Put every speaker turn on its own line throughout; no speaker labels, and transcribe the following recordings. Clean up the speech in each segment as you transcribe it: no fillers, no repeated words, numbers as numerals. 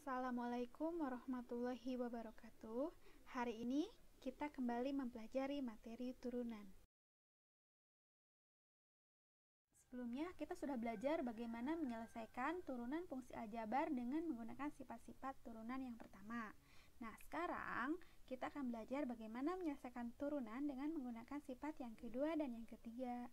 Assalamualaikum warahmatullahi wabarakatuh. Hari ini kita kembali mempelajari materi turunan. Sebelumnya kita sudah belajar bagaimana menyelesaikan turunan fungsi aljabar dengan menggunakan sifat-sifat turunan yang pertama. Nah, sekarang kita akan belajar bagaimana menyelesaikan turunan dengan menggunakan sifat yang kedua dan yang ketiga.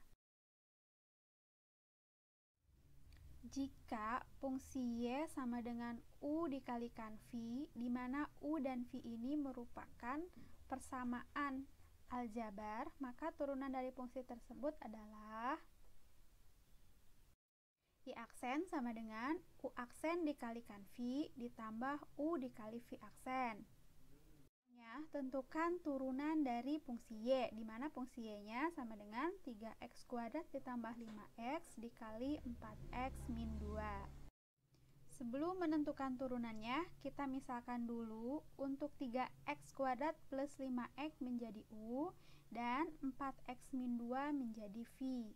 Jika fungsi y sama dengan u dikalikan v, di mana u dan v ini merupakan persamaan aljabar, maka turunan dari fungsi tersebut adalah y aksen sama dengan u aksen dikalikan v ditambah u dikali v aksen. Tentukan turunan dari fungsi y, di mana fungsi y-nya sama dengan 3x kuadrat ditambah 5x dikali 4x min 2. Sebelum menentukan turunannya, kita misalkan dulu untuk 3x kuadrat plus 5x menjadi u dan 4x min 2 menjadi v.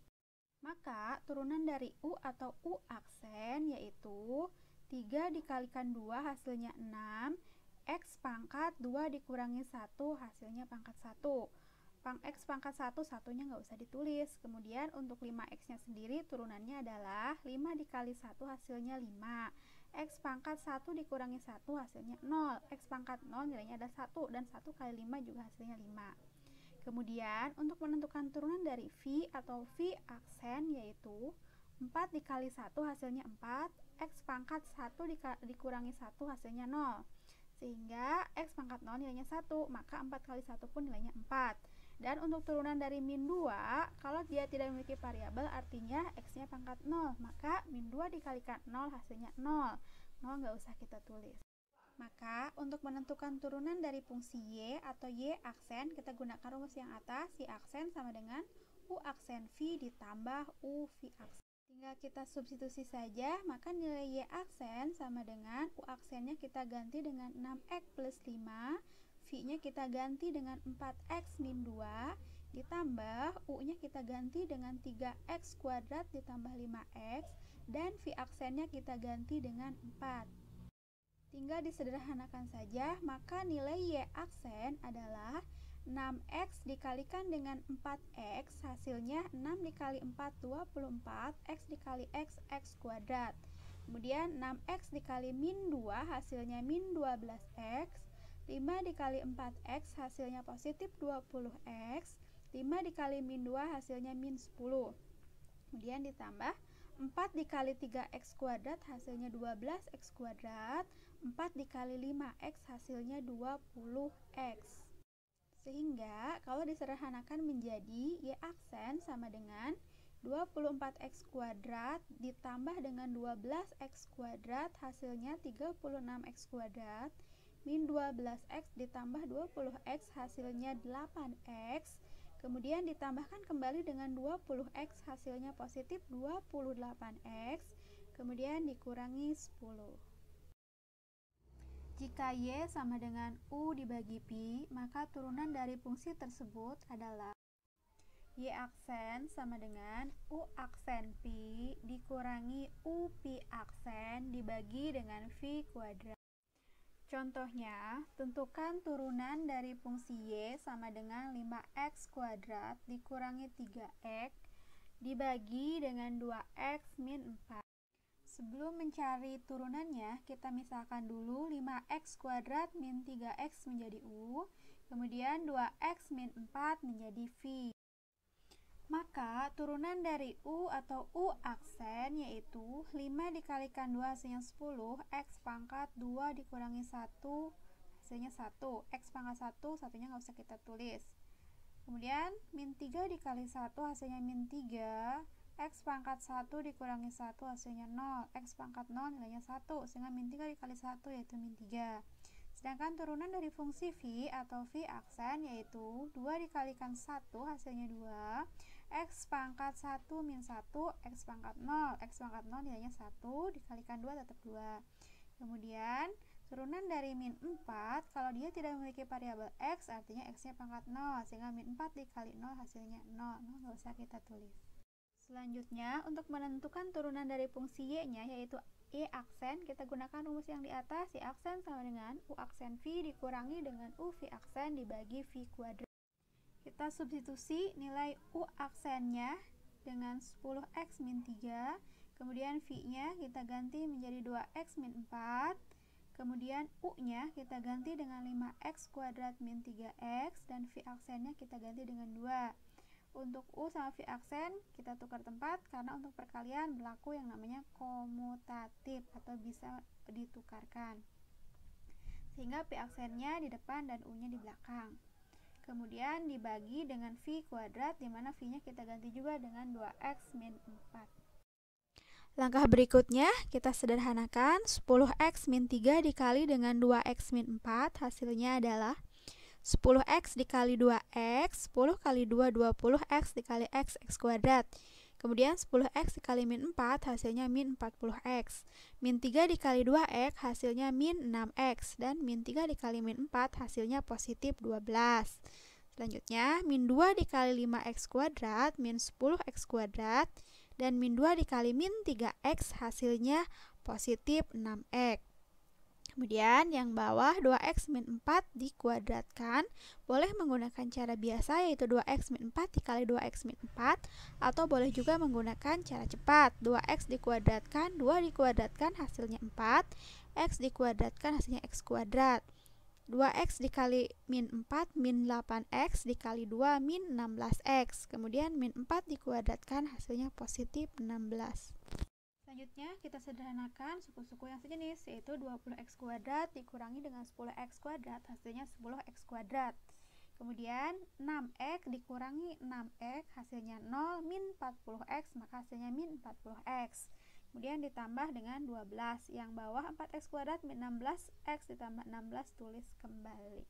Maka turunan dari u atau u aksen yaitu 3 dikalikan 2 hasilnya 6, x pangkat 2 dikurangi 1 hasilnya pangkat 1. X pangkat 1, satunya nggak usah ditulis. Kemudian untuk 5x nya sendiri turunannya adalah 5 dikali 1 hasilnya 5. X pangkat 1 dikurangi 1 hasilnya 0. X pangkat 0 nilainya ada 1 dan 1 kali 5 juga hasilnya 5. Kemudian untuk menentukan turunan dari v atau v aksen yaitu 4 dikali 1 hasilnya 4. X pangkat 1 dikurangi 1 hasilnya 0. Sehingga x pangkat 0 nilainya 1, maka 4 kali 1 pun nilainya 4. Dan untuk turunan dari min 2, kalau dia tidak memiliki variabel artinya x-nya pangkat 0, maka min 2 dikalikan 0 hasilnya 0. 0 nggak usah kita tulis. Maka untuk menentukan turunan dari fungsi y atau y aksen, kita gunakan rumus yang atas. Y aksen sama dengan u aksen v ditambah u v aksen. Tinggal kita substitusi saja, maka nilai y aksen sama dengan u aksennya kita ganti dengan 6x plus 5, v-nya kita ganti dengan 4x min 2, ditambah u-nya kita ganti dengan 3x kuadrat ditambah 5x, dan v aksennya kita ganti dengan 4. Tinggal disederhanakan saja, maka nilai y aksen adalah 6x dikalikan dengan 4x hasilnya 6 dikali 4 24, x dikali x kuadrat. Kemudian 6x dikali min 2 hasilnya min 12x, 5 dikali 4x hasilnya positif 20x, 5 dikali min 2 hasilnya min 10. Kemudian ditambah 4 dikali 3x kuadrat hasilnya 12x kuadrat, 4 dikali 5x hasilnya 20x. Sehingga kalau disederhanakan menjadi y aksen sama dengan 24x kuadrat ditambah dengan 12x kuadrat hasilnya 36x kuadrat min 12x ditambah 20x hasilnya 8x, kemudian ditambahkan kembali dengan 20x hasilnya positif 28x, kemudian dikurangi 10. Jika y sama dengan u dibagi pi, maka turunan dari fungsi tersebut adalah y aksen sama dengan u aksen pi dikurangi u pi aksen dibagi dengan v kuadrat. Contohnya, tentukan turunan dari fungsi y sama dengan 5x kuadrat dikurangi 3x dibagi dengan 2x min 4. Sebelum mencari turunannya, kita misalkan dulu 5x kuadrat min 3x menjadi u, kemudian 2x min 4 menjadi v. Maka turunan dari u atau u aksen yaitu 5 dikalikan 2 hasilnya 10, x pangkat 2 dikurangi 1 hasilnya 1, x pangkat 1 satunya nggak usah kita tulis. Kemudian min 3 dikali 1 hasilnya min 3, x pangkat 1 dikurangi 1 hasilnya 0, x pangkat 0 nilainya 1, sehingga min 3 dikali 1 yaitu min 3. Sedangkan turunan dari fungsi v atau v aksen yaitu 2 dikalikan 1 hasilnya 2, x pangkat 1 min 1, x pangkat 0, x pangkat 0 nilainya 1, dikalikan 2 tetap 2. Kemudian turunan dari min 4, kalau dia tidak memiliki variabel x artinya x nya pangkat 0, sehingga min 4 dikali 0 hasilnya 0, nggak usah kita tulis. Selanjutnya, untuk menentukan turunan dari fungsi y-nya yaitu I aksen, kita gunakan rumus yang di atas. I aksen sama dengan U aksen V dikurangi dengan U V aksen dibagi V kuadrat. Kita substitusi nilai U aksennya dengan 10x min 3, kemudian V-nya kita ganti menjadi 2x min 4, kemudian U-nya kita ganti dengan 5x kuadrat min 3x, dan V aksennya kita ganti dengan 2. Untuk U sama V aksen kita tukar tempat karena untuk perkalian berlaku yang namanya komutatif atau bisa ditukarkan. Sehingga V aksennya di depan dan U-nya di belakang. Kemudian dibagi dengan V kuadrat, di mana V-nya kita ganti juga dengan 2x min 4. Langkah berikutnya kita sederhanakan. 10x min 3 dikali dengan 2x min 4, hasilnya adalah 10x dikali 2x, 10 kali 2 20x dikali x kuadrat. Kemudian 10x dikali min 4 hasilnya min 40x. Min 3 dikali 2x hasilnya min 6x. Dan min 3 dikali min 4 hasilnya positif 12. Selanjutnya min 2 dikali 5x kuadrat min 10x kuadrat. Dan min 2 dikali min 3x hasilnya positif 6x. Kemudian yang bawah 2x min 4 dikuadratkan, boleh menggunakan cara biasa yaitu 2x min 4 dikali 2x min 4, atau boleh juga menggunakan cara cepat. 2x dikuadratkan, 2 dikuadratkan hasilnya 4, x dikuadratkan hasilnya x kuadrat. 2x dikali min 4 min 8x dikali 2 min 16x. Kemudian min 4 dikuadratkan hasilnya positif 16. Selanjutnya kita sederhanakan suku-suku yang sejenis, yaitu 20x kuadrat dikurangi dengan 10x kuadrat, hasilnya 10x kuadrat. Kemudian 6x dikurangi 6x, hasilnya 0, min 40x, maka hasilnya min 40x. Kemudian ditambah dengan 12, yang bawah 4x kuadrat min 16x ditambah 16 tulis kembali.